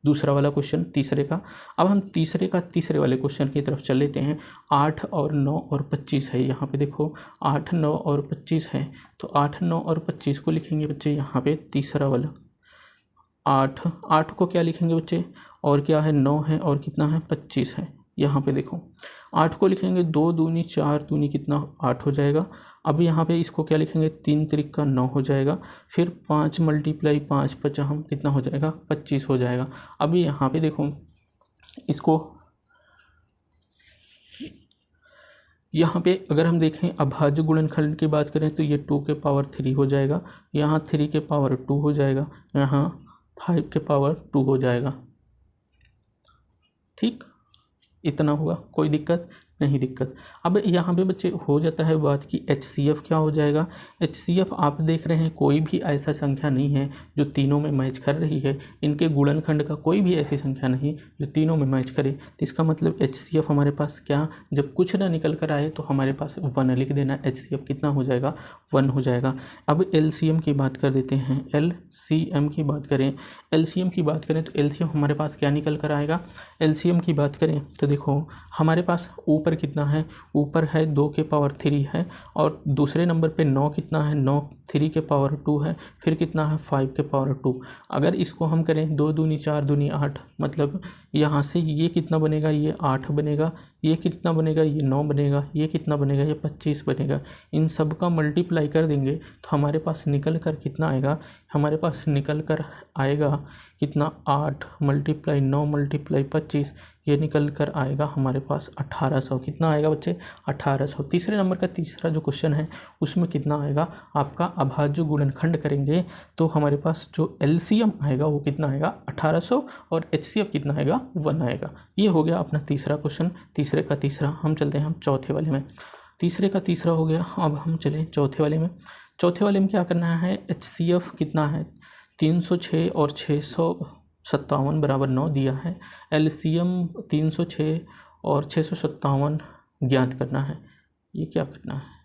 दूसरा वाला क्वेश्चन तीसरे का। अब हम तीसरे वाले क्वेश्चन की तरफ चल लेते हैं। 8 और 9 और 25 है, यहाँ पे देखो 8, 9 और 25 है, तो 8, 9 और 25 को लिखेंगे बच्चे यहाँ पे तीसरा वाला 8 को क्या लिखेंगे बच्चे, और क्या है 9 है और कितना है 25 है। यहाँ पे देखो 8 को लिखेंगे 2 दूनी 4 दूनी कितना 8 हो जाएगा। अब यहाँ पे इसको क्या लिखेंगे 3 त्रिक का 9 हो जाएगा, फिर 5 मल्टीप्लाई 5 50 कितना हो जाएगा 25 हो जाएगा। अभी यहाँ पे देखो इसको यहाँ पे अगर हम देखें अभाज्य गुणनखंड की बात करें तो ये 2 के पावर 3 हो जाएगा, यहाँ 3 के पावर 2 हो जाएगा, यहाँ 5 के पावर 2 हो जाएगा। ठीक, इतना हुआ, कोई दिक्कत नहीं दिक्कत। अब यहाँ पे बच्चे हो जाता है बात कि HCF क्या हो जाएगा। HCF आप देख रहे हैं कोई भी ऐसा संख्या नहीं है जो तीनों में मैच कर रही है, इनके गुणनखंड का कोई भी ऐसी संख्या नहीं जो तीनों में मैच करे। तो इसका मतलब HCF हमारे पास क्या, जब कुछ ना निकल कर आए तो हमारे पास 1 लिख देना, HCF कितना हो जाएगा, 1 हो जाएगा। अब LCM की बात कर देते हैं, LCM की बात करें, LCM की बात करें तो LCM हमारे पास क्या निकल कर आएगा। LCM की बात करें तो देखो हमारे पास ऊपर कितना है, ऊपर है 2 के पावर 3 है, और दूसरे नंबर पे 9 कितना है, 9 3 के पावर 2 है, फिर कितना है 5 के पावर 2। अगर इसको हम करें 2 दूनी 4 दूनी 8, मतलब यहाँ से ये कितना बनेगा, ये 8 बनेगा, ये कितना बनेगा, ये 9 बनेगा, ये कितना बनेगा, ये 25 बनेगा। इन सब का मल्टीप्लाई कर देंगे तो हमारे पास निकल कर कितना आएगा, हमारे पास निकल कर आएगा कितना, 8 मल्टीप्लाई 9 मल्टीप्लाई 25, ये निकल कर आएगा हमारे पास 1800। कितना आएगा बच्चे, 1800। तीसरे नंबर का तीसरा जो क्वेश्चन है उसमें कितना आएगा आपका, अभाज्य गुणनखंड करेंगे तो हमारे पास जो LCM आएगा वो कितना आएगा, 1800, और HCF कितना आएगा, 1 आएगा। ये हो गया अपना तीसरा क्वेश्चन, तीसरे का तीसरा। हम चलते हैं हम चौथे वाले में। तीसरे का तीसरा हो गया, अब हम चलें चौथे वाले में। चौथे वाले में क्या करना है, HCF कितना है, 306 और 657 बराबर 9 दिया है। LCM 306 और 657 ज्ञात करना है। ये क्या करना है,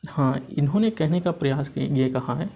हाँ इन्होंने कहने का प्रयास ये कहा है,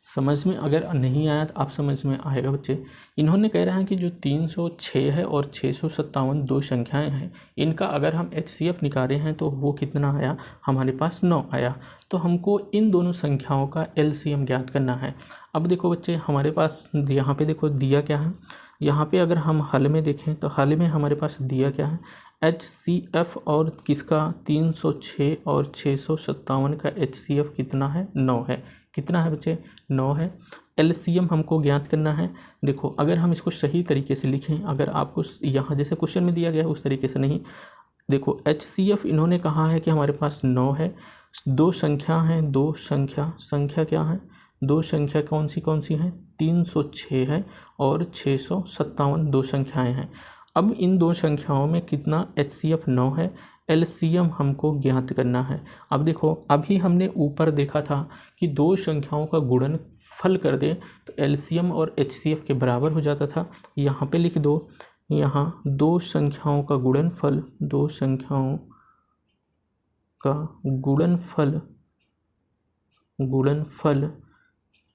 समझ में अगर नहीं आया तो आप समझ में आएगा बच्चे। इन्होंने कह रहा है कि जो 306 है और 657 दो संख्याएं हैं, इनका अगर हम HCF निकाले हैं तो वो कितना आया, हमारे पास 9 आया। तो हमको इन दोनों संख्याओं का LCM ज्ञात करना है। अब देखो बच्चे हमारे पास यहाँ पे देखो दिया क्या है, यहाँ पे अगर हम हल में देखें तो हल में हमारे पास दिया क्या है, HCF और किसका, 306 और 657 का HCF कितना है, 9 है। कितना है बच्चे, 9 है। LCM हमको ज्ञात करना है। देखो अगर हम इसको सही तरीके से लिखें, अगर आपको यहाँ जैसे क्वेश्चन में दिया गया है उस तरीके से नहीं, देखो HCF इन्होंने कहा है कि हमारे पास 9 है, दो संख्या हैं, दो संख्या क्या है, दो संख्या कौन सी हैं, 306 है और 657 दो संख्याएं हैं। अब इन दो संख्याओं में कितना, HCF 9 है, LCM हमको ज्ञात करना है। अब देखो अभी हमने ऊपर देखा था कि दो संख्याओं का गुणनफल कर दे तो LCM और HCF के बराबर हो जाता था। यहाँ पे लिख दो, यहाँ दो संख्याओं का गुणनफल, दो संख्याओं का गुणनफल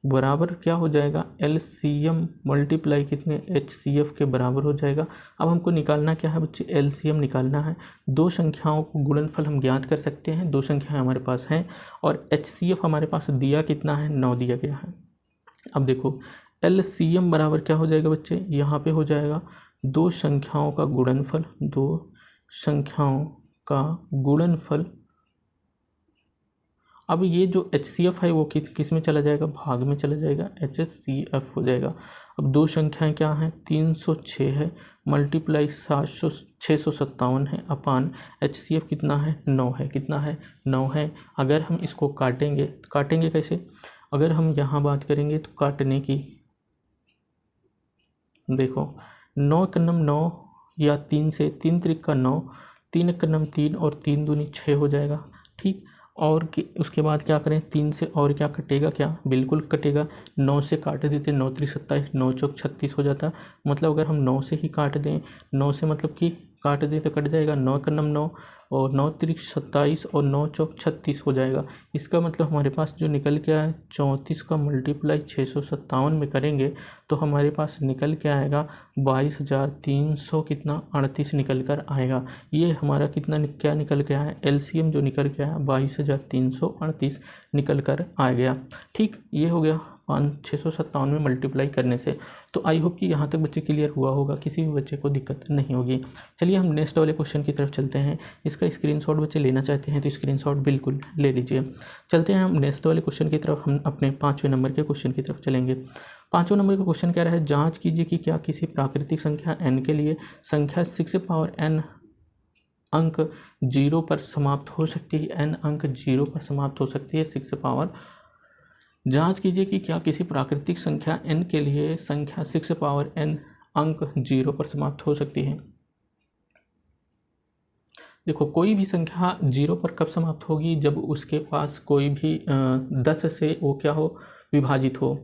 बराबर क्या हो जाएगा, LCM मल्टीप्लाई कितने, HCF के बराबर हो जाएगा। अब हमको निकालना क्या है बच्चे, LCM निकालना है। दो संख्याओं को गुणनफल हम ज्ञात कर सकते हैं, दो संख्याएं हमारे पास हैं, और HCF हमारे पास दिया कितना है, 9 दिया गया है। अब देखो LCM बराबर क्या हो जाएगा बच्चे, यहाँ पे हो जाएगा दो संख्याओं का गुणनफल, दो संख्याओं का गुणनफल। अब ये जो HCF है वो किस में चला जाएगा, भाग में चला जाएगा, HCF हो जाएगा। अब दो संख्याएं क्या हैं, 306 है मल्टीप्लाई 657 है अपान HCF कितना है, 9 है। कितना है, 9 है। अगर हम इसको काटेंगे कैसे, अगर हम यहाँ बात करेंगे तो काटने की, देखो 9 का नम 9 या 3 से 3 त्रिक का 9, 3 का नम 3 और 3 दूनी 6 हो जाएगा। ठीक, और उसके बाद क्या करें, 3 से और क्या कटेगा, क्या बिल्कुल कटेगा, 9 से काट देते, 9 त्रिक 27, 9 चौक 36 हो जाता। मतलब अगर हम 9 से ही काट दें, 9 से मतलब कि काट दें तो कट जाएगा, 9 का नम 9 और 9 त्रिक 27 और 9 चौक 36 हो जाएगा। इसका मतलब हमारे पास जो निकल के आया 34 का मल्टीप्लाई 657 में करेंगे तो हमारे पास निकल के आएगा 22,300 कितना 38 निकल कर आएगा। ये हमारा कितना क्या निकल के आया, एलसीएम जो निकल के आया 22,338 निकल कर आ गया। ठीक, ये हो गया 657 में मल्टीप्लाई करने से। तो आई होप कि यहाँ तक बच्चे क्लियर हुआ होगा, किसी भी बच्चे को दिक्कत नहीं होगी। चलिए हम नेक्स्ट वाले क्वेश्चन की तरफ चलते हैं। इसका स्क्रीनशॉट बच्चे लेना चाहते हैं तो स्क्रीनशॉट बिल्कुल ले लीजिए। चलते हैं हम नेक्स्ट वाले क्वेश्चन की तरफ। हम अपने 5वें नंबर के क्वेश्चन की तरफ चलेंगे। 5वें नंबर का क्वेश्चन कह रहा है, जाँच कीजिए कि क्या किसी प्राकृतिक संख्या n के लिए संख्या 6n अंक 0 पर समाप्त हो सकती है। n अंक 0 पर समाप्त हो सकती है 6 जांच कीजिए कि क्या किसी प्राकृतिक संख्या n के लिए संख्या 6n अंक 0 पर समाप्त हो सकती है। देखो, कोई भी संख्या 0 पर कब समाप्त होगी, जब उसके पास कोई भी 10 से वो क्या हो, विभाजित हो,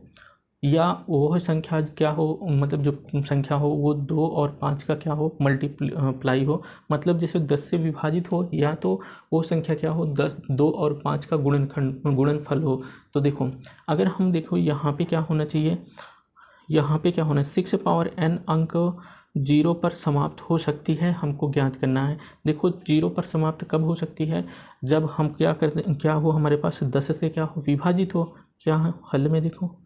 या वह संख्या क्या हो, मतलब जो संख्या हो वो 2 और 5 का क्या हो, मल्टीप्लाई हो। मतलब जैसे 10 से विभाजित हो, या तो वो संख्या क्या हो, 2 और 5 का गुणनफल हो। तो देखो, अगर हम देखो यहाँ पे क्या होना चाहिए, यहाँ पे क्या होना है, 6n अंक 0 पर समाप्त हो सकती है, हमको ज्ञात करना है। देखो 0 पर समाप्त कब हो सकती है, जब हम क्या करते, क्या हो, हमारे पास 10 से क्या हो, विभाजित हो। क्या है हल में, देखो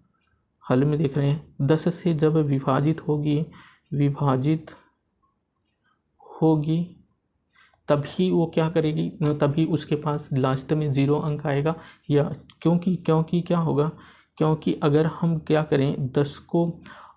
हल में देख रहे हैं, 10 से जब विभाजित होगी तभी वो क्या करेगी, तभी उसके पास लास्ट में 0 अंक आएगा। या क्योंकि क्या होगा, क्योंकि अगर हम क्या करें 10 को,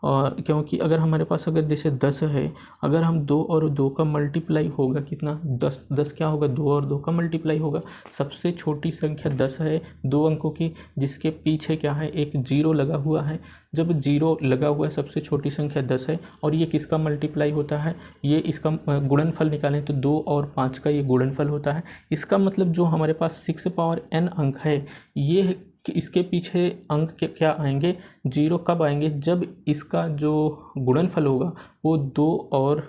क्योंकि अगर हमारे पास अगर जैसे 10 है, अगर हम 2 और 2 का मल्टीप्लाई होगा कितना, 10 क्या होगा, 2 और 2 का मल्टीप्लाई होगा। सबसे छोटी संख्या 10 है 2 अंकों की, जिसके पीछे क्या है, एक 0 लगा हुआ है। जब 0 लगा हुआ है, सबसे छोटी संख्या 10 है, और ये किसका मल्टीप्लाई होता है, ये इसका गुणनफल निकालें तो 2 और 5 का ये गुणनफल होता है। इसका मतलब जो हमारे पास 6n अंक है, ये कि इसके पीछे अंक क्या आएंगे, 0 कब आएंगे, जब इसका जो गुणनफल होगा वो 2 और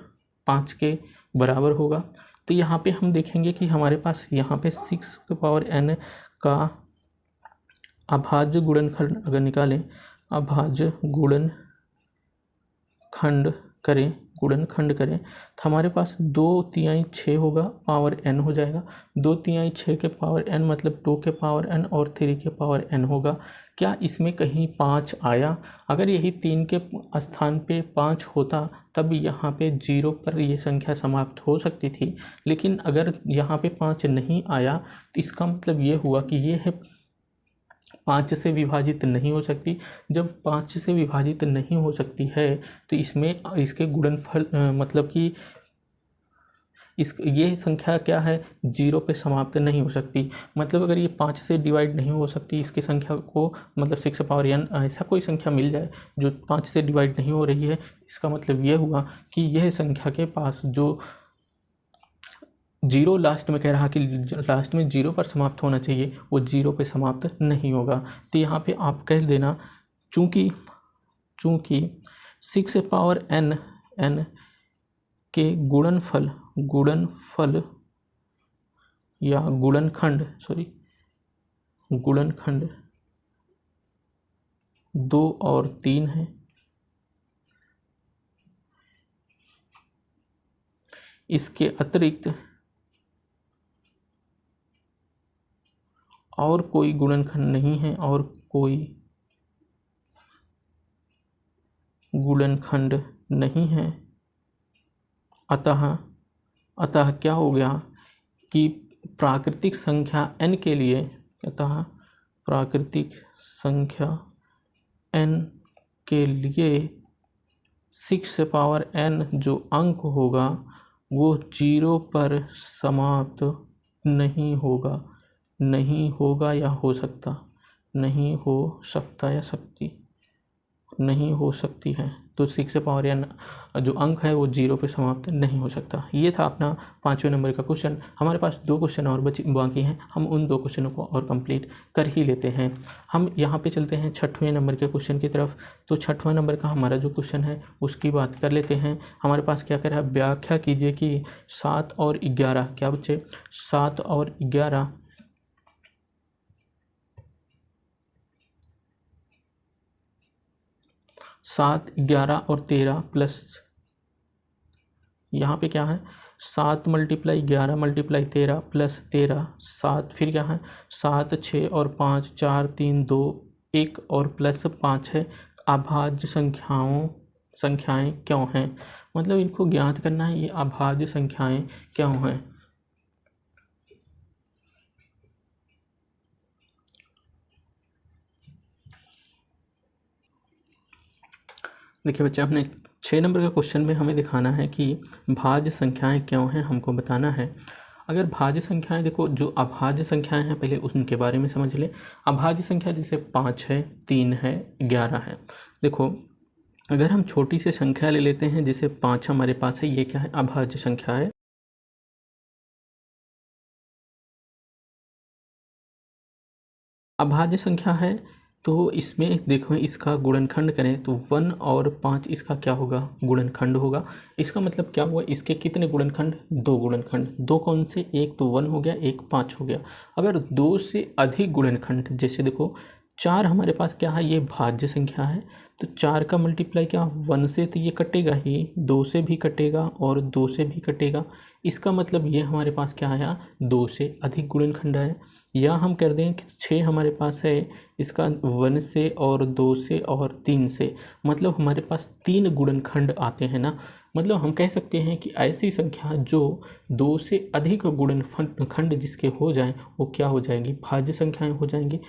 5 के बराबर होगा। तो यहाँ पे हम देखेंगे कि हमारे पास यहाँ पे 6n का अभाज्य गुणनखंड अगर निकालें, अभाज्य गुणनखंड करें तो हमारे पास 2/3 6 होगा, पावर n हो जाएगा। 2/3 6 के पावर n मतलब 2 के पावर n और 3 के पावर n होगा। क्या इसमें कहीं 5 आया, अगर यही 3 के स्थान पे 5 होता तब यहाँ पे 0 पर ये संख्या समाप्त हो सकती थी। लेकिन अगर यहाँ पे 5 नहीं आया तो इसका मतलब ये हुआ कि ये है 5 से विभाजित नहीं हो सकती। जब 5 से विभाजित नहीं हो सकती है तो इसमें इसके गुणनफल मतलब कि ये संख्या क्या है, 0 पे समाप्त नहीं हो सकती। मतलब अगर ये 5 से डिवाइड नहीं हो सकती, इसकी संख्या को मतलब 6n ऐसा कोई संख्या मिल जाए जो 5 से डिवाइड नहीं हो रही है, इसका मतलब ये हुआ कि यह संख्या के पास जो 0 लास्ट में कह रहा कि लास्ट में 0 पर समाप्त होना चाहिए, वो 0 पे समाप्त नहीं होगा। तो यहाँ पे आप कह देना, चूँकि 6n के गुणनफल या गुणनखंड 2 और 3 है। इसके अतिरिक्त और कोई गुणनखंड नहीं है, और कोई गुणनखंड नहीं है। अतः क्या हो गया कि प्राकृतिक संख्या n के लिए, अतः प्राकृतिक संख्या n के लिए 6n जो अंक होगा वो 0 पर समाप्त नहीं होगा या हो सकता, नहीं हो सकता या सकती, नहीं हो सकती है। तो 6 पावर या जो अंक है वो 0 पे समाप्त नहीं हो सकता। ये था अपना 5वें नंबर का क्वेश्चन। हमारे पास 2 क्वेश्चन और बाकी हैं, हम उन 2 क्वेश्चनों को और कंप्लीट कर ही लेते हैं। हम यहाँ पे चलते हैं 6वें नंबर के क्वेश्चन की तरफ। तो 6वां नंबर का हमारा जो क्वेश्चन है उसकी बात कर लेते हैं। हमारे पास क्या कह रहा है, व्याख्या कीजिए कि 7 और 11, क्या बच्चे, 7 और 11 7, 11 और 13 प्लस, यहाँ पे क्या है 7 × 11 × 13 प्लस 13 7, फिर क्या है 7, 6 और 5 4 3 2 1 और प्लस 5 है। अभाज्य संख्याएं क्यों हैं, मतलब इनको ज्ञात करना है, ये अभाज्य संख्याएं क्यों हैं। देखिए बच्चे, हमने 6 नंबर का क्वेश्चन में हमें दिखाना है कि भाज्य संख्याएं क्यों हैं, हमको बताना है। अगर भाज्य संख्याएं, देखो जो अभाज्य संख्याएं हैं पहले उनके बारे में समझ ले। अभाज्य संख्या जैसे 5 है, 3 है, 11 है। देखो अगर हम छोटी सी संख्या ले लेते हैं, जैसे 5 हमारे पास है, ये क्या है, अभाज्य संख्या है। अभाज्य संख्या है तो इसमें देखो इसका गुणनखंड करें तो 1 और 5 इसका क्या होगा, गुणनखंड होगा। इसका मतलब क्या हुआ, इसके कितने गुणनखंड, 2 गुणनखंड। 2 कौन से, एक तो 1 हो गया, एक 5 हो गया। अगर 2 से अधिक गुणनखंड, जैसे देखो 4 हमारे पास क्या है, ये भाज्य संख्या है, तो 4 का मल्टीप्लाई क्या 1 से, तो ये कटेगा ही, 2 से भी कटेगा और 2 से भी कटेगा। इसका मतलब ये हमारे पास क्या आया, 2 से अधिक गुणनखंड है। या हम कर दें कि 6 हमारे पास है, इसका 1 से और 2 से और 3 से, मतलब हमारे पास 3 गुणनखंड आते हैं ना। मतलब हम कह सकते हैं कि ऐसी संख्या जो 2 से अधिक गुणनखंड जिसके हो जाएं वो क्या हो जाएंगी, भाज्य संख्याएं हो जाएंगी।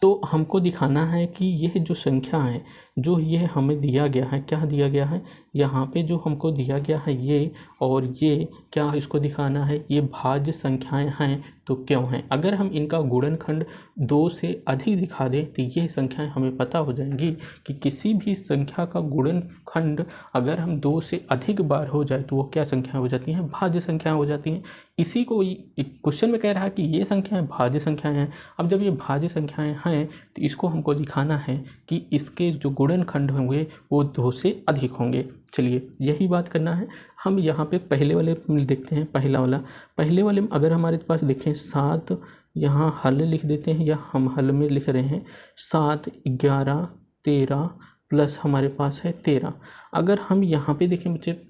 तो हमको दिखाना है कि यह जो संख्या है, जो ये हमें दिया गया है, क्या दिया गया है, यहाँ पे जो हमको दिया गया है ये और ये, क्या इसको दिखाना है, ये भाज्य संख्याएं हैं तो क्यों हैं। अगर हम इनका गुणनखंड 2 से अधिक दिखा दें तो ये संख्याएं हमें पता हो जाएंगी कि किसी भी संख्या का गुणनखंड अगर हम 2 से अधिक बार हो जाए तो वो क्या संख्या हो जाती हैं, भाज्य संख्याएं हो जाती हैं। इसी को क्वेश्चन में कह रहा है कि ये संख्याएं भाज्य संख्याएं हैं। अब जब ये भाज्य संख्याएं हैं तो इसको हमको दिखाना है कि इसके जो गुणनखंड होंगे वो 2 से अधिक होंगे। चलिए यही बात करना है। हम यहाँ पे पहले वाले में देखते हैं, पहले वाले में अगर हमारे पास देखें 7, यहाँ हल लिख देते हैं या हम हल में लिख रहे हैं 7, 11, 13 प्लस हमारे पास है 13। अगर हम यहाँ पे देखें बच्चे,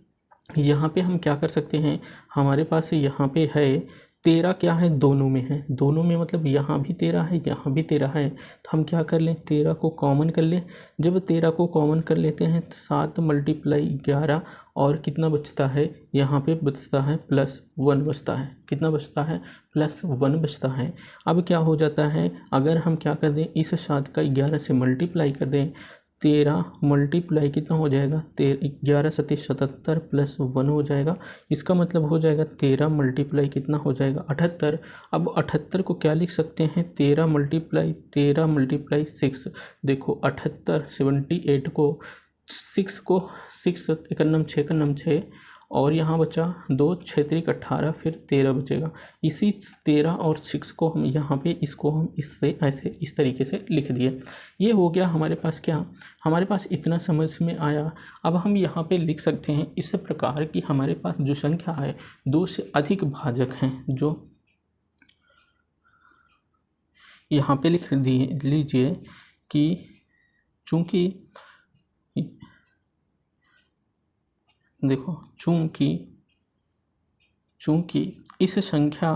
यहाँ पे हम क्या कर सकते हैं, हमारे पास यहाँ पे है 13, क्या है, दोनों में है, दोनों में मतलब यहाँ भी 13 है, यहाँ भी 13 है। तो हम क्या कर लें, 13 को कॉमन कर लें। जब 13 को कॉमन कर लेते हैं तो 7 × 11 और कितना बचता है, यहाँ पे बचता है +1 बचता है। कितना बचता है, +1 बचता है। अब क्या हो जाता है, अगर हम क्या कर दें, इस 7 का 11 से मल्टीप्लाई कर दें, 13 मल्टीप्लाई कितना हो जाएगा, 11 × 7 = 77 +1 हो जाएगा। इसका मतलब हो जाएगा 13 मल्टीप्लाई कितना हो जाएगा, 78। अब 78 को क्या लिख सकते हैं, 13 × 6। देखो 78 78 को 6 को 6 एकन्नम 6 और यहाँ बचा 2 6 × 18, फिर 13 बचेगा। इसी 13 और 6 को हम यहाँ पे इसको हम इससे ऐसे इस तरीके से लिख दिए। ये हो गया हमारे पास, क्या हमारे पास इतना समझ में आया। अब हम यहाँ पे लिख सकते हैं इस प्रकार कि हमारे पास जो संख्या है 2 से अधिक भाजक हैं, जो यहाँ पे लिख लीजिए कि चूँकि देखो चूँकि इस संख्या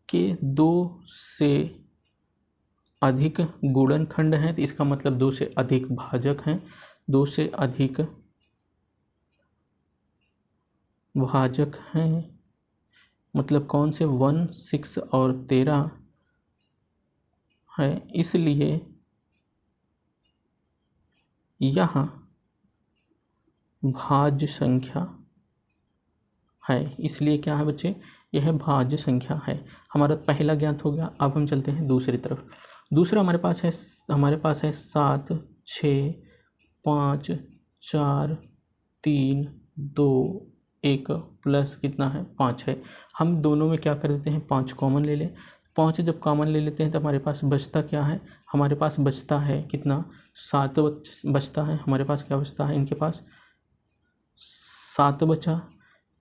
के 2 से अधिक गुणनखंड हैं, तो इसका मतलब 2 से अधिक भाजक हैं, 2 से अधिक भाजक हैं। मतलब कौन से, 1, 6 और 13 है, इसलिए यह भाज्य संख्या है। इसलिए क्या है बच्चे, यह भाज्य संख्या है। हमारा पहला ज्ञात हो गया। अब हम चलते हैं दूसरी तरफ। दूसरा हमारे पास है 7 6 5 4 3 2 1 प्लस कितना है 5 है। हम दोनों में क्या कर देते हैं 5 कॉमन ले लें। 5 जब कॉमन ले लेते हैं तो हमारे पास बचता क्या है, हमारे पास बचता है कितना 7 बचता है। हमारे पास क्या बचता है, इनके पास 7 बचा,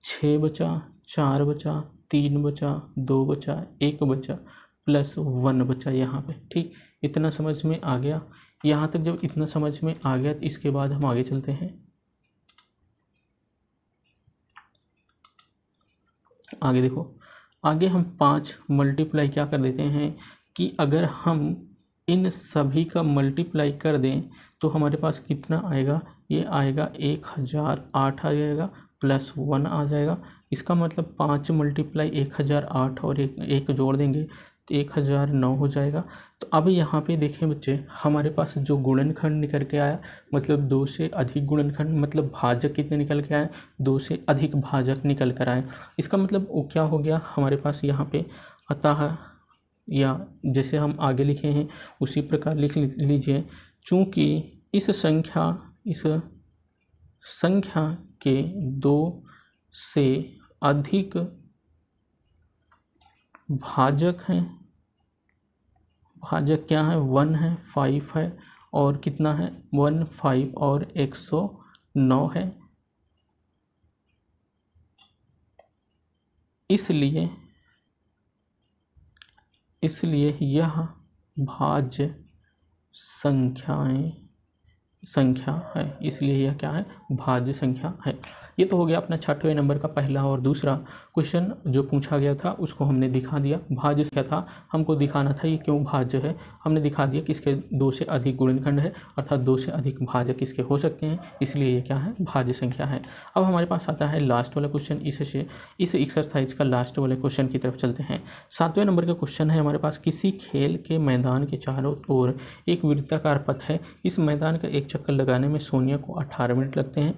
6 बचा, 4 बचा, 3 बचा, 2 बचा, 1 बचा प्लस 1 बचा यहाँ पे। ठीक, इतना समझ में आ गया। यहाँ तक जब इतना समझ में आ गया तो इसके बाद हम आगे चलते हैं। आगे देखो, आगे हम 5 मल्टीप्लाई क्या कर देते हैं कि अगर हम इन सभी का मल्टीप्लाई कर दें तो हमारे पास कितना आएगा, ये आएगा 1008 आ जाएगा प्लस 1 आ जाएगा। इसका मतलब 5 मल्टीप्लाई 1008 और एक जोड़ देंगे तो 1009 हो जाएगा। तो अब यहाँ पे देखें बच्चे, हमारे पास जो गुणनखंड निकल के आया, मतलब 2 से अधिक गुणनखंड, मतलब भाजक कितने निकल के आए, 2 से अधिक भाजक निकल कर आए। इसका मतलब वो क्या हो गया हमारे पास यहाँ पे, अतः या जैसे हम आगे लिखे हैं उसी प्रकार लिख लीजिए। चूँकि इस संख्या के 2 से अधिक भाजक हैं, भाजक क्या है 1 है, 5 है और कितना है 1, 5 और 109 है। इसलिए यह भाज्य संख्या है। इसलिए यह क्या है, भाज्य संख्या है। ये तो हो गया अपना 6वें नंबर का पहला और दूसरा क्वेश्चन जो पूछा गया था उसको हमने दिखा दिया। भाज्य क्या था, हमको दिखाना था ये क्यों भाज्य है, हमने दिखा दिया कि इसके 2 से अधिक गुणनखंड है, अर्थात 2 से अधिक भाजक इसके हो सकते हैं, इसलिए ये क्या है, भाज्य संख्या है। अब हमारे पास आता है लास्ट वाला क्वेश्चन। इस एक्सरसाइज का लास्ट वाले क्वेश्चन की तरफ चलते हैं। 7वें नंबर का क्वेश्चन है हमारे पास, किसी खेल के मैदान के चारों ओर एक वृत्ताकार पथ है। इस मैदान का एक चक्कर लगाने में सोनिया को 18 मिनट लगते हैं,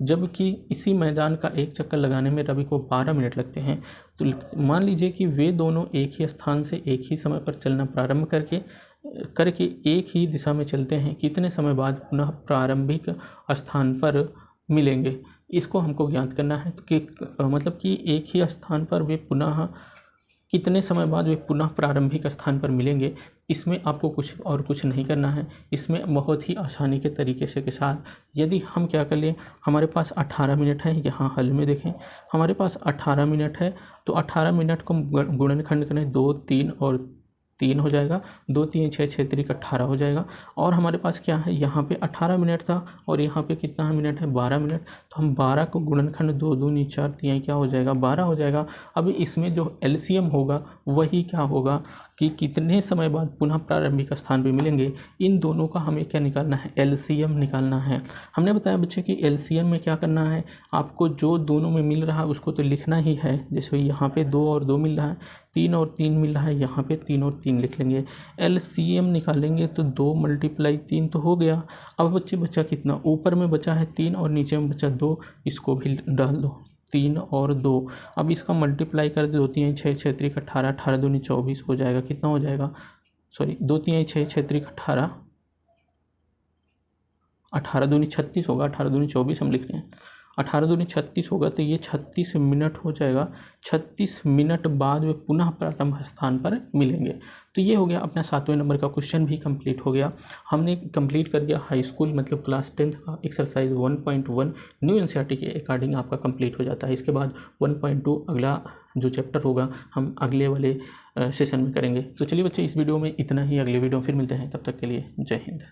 जबकि इसी मैदान का एक चक्कर लगाने में रवि को 12 मिनट लगते हैं। तो मान लीजिए कि वे दोनों एक ही स्थान से एक ही समय पर चलना प्रारंभ करके एक ही दिशा में चलते हैं, कितने समय बाद पुनः प्रारंभिक स्थान पर मिलेंगे। इसको हमको ज्ञात करना है कि मतलब कि एक ही स्थान पर वे पुनः कितने समय बाद वे पुनः प्रारंभिक स्थान पर मिलेंगे। इसमें आपको कुछ नहीं करना है। इसमें बहुत ही आसानी के तरीके से के साथ यदि हम क्या कर लें, हमारे पास 18 मिनट है, यहाँ हल में देखें हमारे पास 18 मिनट है, तो 18 मिनट को गुणनखंड करें 2, 3 और 3 हो जाएगा, 2, 3, 6, 6, 3 18 हो जाएगा। और हमारे पास क्या है, यहाँ पे 18 मिनट था और यहाँ पे कितना मिनट है 12 मिनट, तो हम 12 को गुणनखंड 2 दूनी 4 3 क्या हो जाएगा 12 हो जाएगा। अब इसमें जो एलसीएम होगा वही क्या होगा कि कितने समय बाद पुनः प्रारंभिक स्थान पे मिलेंगे। इन दोनों का हमें क्या निकालना है, एलसीएम निकालना है। हमने बताया बच्चे कि एलसीएम में क्या करना है, आपको जो दोनों में मिल रहा है उसको तो लिखना ही है। जैसे यहाँ पे 2 और 2 मिल रहा है, 3 और 3 मिल रहा है, यहाँ पे 3 और 3 लिख लेंगे। एलसीएम निकालेंगे तो 2 × 3 तो हो गया। अब बच्चे बचा कितना, ऊपर में बचा है 3 और नीचे में बचा 2, इसको भी डाल दो 3 और 2। अब इसका मल्टीप्लाई कर दो, 2 3 6 6 3 18 18 दूनी 24 हो जाएगा। कितना हो जाएगा, सॉरी 2 3 6 6 3 18 18 दूनी 36 होगा, 18 दूनी 24 हम लिख रहे हैं, 18 दूनी 36 होगा तो ये 36 मिनट हो जाएगा। 36 मिनट बाद वे पुनः प्रारंभ स्थान पर मिलेंगे। तो ये हो गया अपना 7वें नंबर का क्वेश्चन भी कंप्लीट हो गया। हमने कंप्लीट कर दिया हाई स्कूल मतलब क्लास 10 का एक्सरसाइज 1.1 न्यू एनसीईआरटी के अकॉर्डिंग आपका कंप्लीट हो जाता है। इसके बाद 1.2 अगला जो चैप्टर होगा हम अगले वाले सेशन में करेंगे। तो चलिए बच्चे, इस वीडियो में इतना ही, अगले वीडियो फिर मिलते हैं, तब तक के लिए जय हिंद।